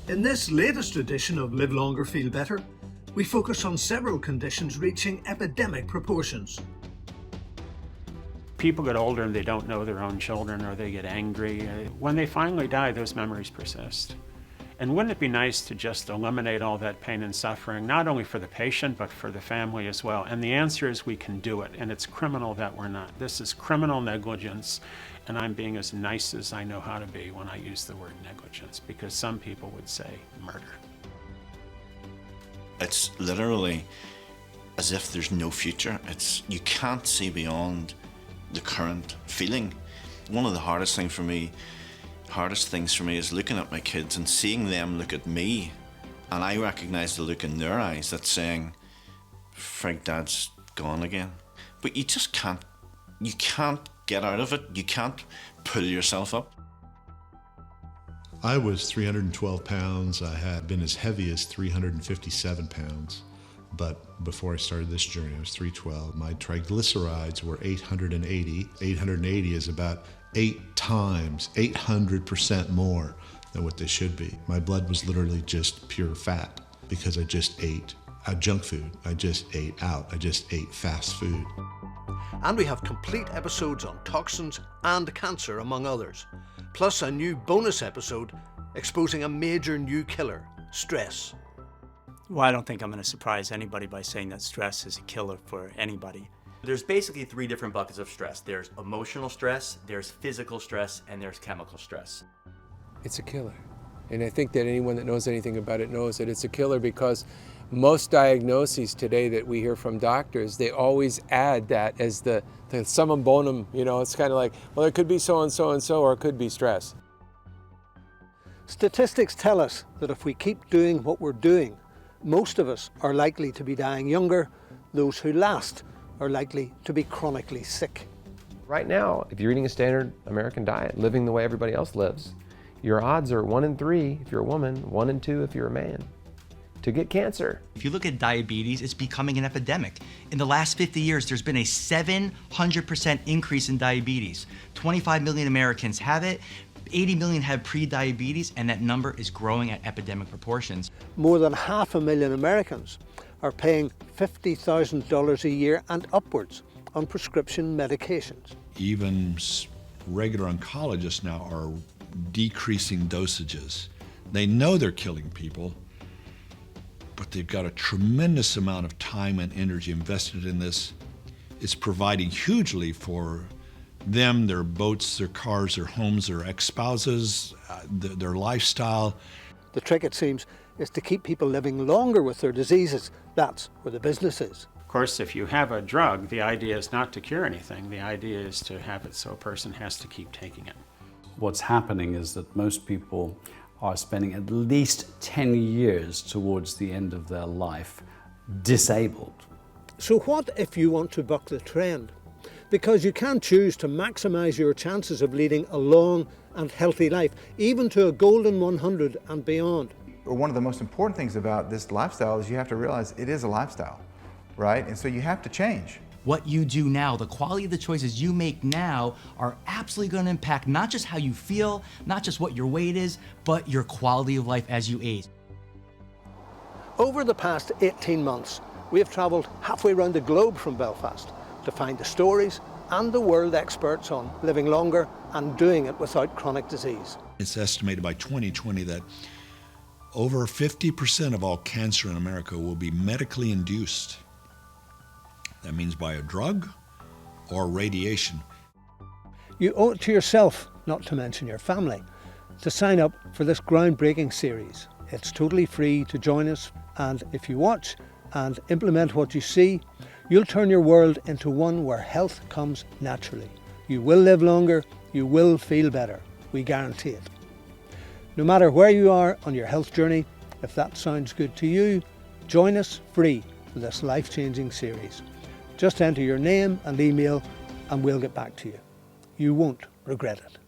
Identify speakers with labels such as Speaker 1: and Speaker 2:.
Speaker 1: In this latest edition of Live Longer, Feel Better, we focus on several conditions reaching epidemic proportions.
Speaker 2: People get older and they don't know their own children, or they get angry. When they finally die, those memories persist. And wouldn't it be nice to just eliminate all that pain and suffering, not only for the patient, but for the family as well? And the answer is we can do it, and it's criminal that we're not. This is criminal negligence, and I'm being as nice as I know how to be when I use the word negligence, because some people would say murder.
Speaker 3: It's literally as if there's no future. You can't see beyond the current feeling. One of the hardest things for me is looking at my kids and seeing them look at me, and I recognize the look in their eyes that's saying, "Frank, Dad's gone again." But you just can't get out of it. You can't pull yourself up.
Speaker 4: I was 312 pounds. I had been as heavy as 357 pounds. But before I started this journey, I was 312. My triglycerides were 880. 880 is about 800% more than what they should be. My blood was literally just pure fat because I just ate junk food. I just ate out. I just ate fast food.
Speaker 1: And we have complete episodes on toxins and cancer, among others. Plus a new bonus episode exposing a major new killer, stress.
Speaker 5: Well, I don't think I'm going to surprise anybody by saying that stress is a killer for anybody.
Speaker 6: There's basically three different buckets of stress. There's emotional stress, there's physical stress, and there's chemical stress.
Speaker 7: It's a killer. And I think that anyone that knows anything about it knows that it's a killer, because most diagnoses today that we hear from doctors, they always add that as the summum bonum. It's kind of like, well, it could be so-and-so and so, or it could be stress.
Speaker 1: Statistics tell us that if we keep doing what we're doing, most of us are likely to be dying younger. Those who last are likely to be chronically sick.
Speaker 8: Right now, if you're eating a standard American diet, living the way everybody else lives, your odds are 1 in 3 if you're a woman, 1 in 2 if you're a man, to get cancer.
Speaker 9: If you look at diabetes, it's becoming an epidemic. In the last 50 years, there's been a 700% increase in diabetes. 25 million Americans have it. 80 million have pre-diabetes, and that number is growing at epidemic proportions.
Speaker 1: More than 500,000 Americans are paying $50,000 a year and upwards on prescription medications.
Speaker 4: Even regular oncologists now are decreasing dosages. They know they're killing people, but they've got a tremendous amount of time and energy invested in this. It's providing hugely for them, their boats, their cars, their homes, their ex-spouses, their lifestyle.
Speaker 1: The trick, it seems, is to keep people living longer with their diseases. That's where the business is.
Speaker 2: Of course, if you have a drug, the idea is not to cure anything. The idea is to have it so a person has to keep taking it.
Speaker 10: What's happening is that most people are spending at least 10 years towards the end of their life disabled.
Speaker 1: So what if you want to buck the trend? Because you can choose to maximize your chances of leading a long and healthy life, even to a golden 100 and beyond.
Speaker 11: One of the most important things about this lifestyle is you have to realize it is a lifestyle, right? And so you have to change.
Speaker 9: What you do now, the quality of the choices you make now are absolutely going to impact not just how you feel, not just what your weight is, but your quality of life as you age.
Speaker 1: Over the past 18 months, we have travelled halfway around the globe from Belfast to find the stories and the world experts on living longer and doing it without chronic disease.
Speaker 4: It's estimated by 2020 that over 50% of all cancer in America will be medically induced. That means by a drug or radiation.
Speaker 1: You owe it to yourself, not to mention your family, to sign up for this groundbreaking series. It's totally free to join us, and if you watch and implement what you see, you'll turn your world into one where health comes naturally. You will live longer, you will feel better. We guarantee it. No matter where you are on your health journey, if that sounds good to you, join us free for this life-changing series. Just enter your name and email and we'll get back to you. You won't regret it.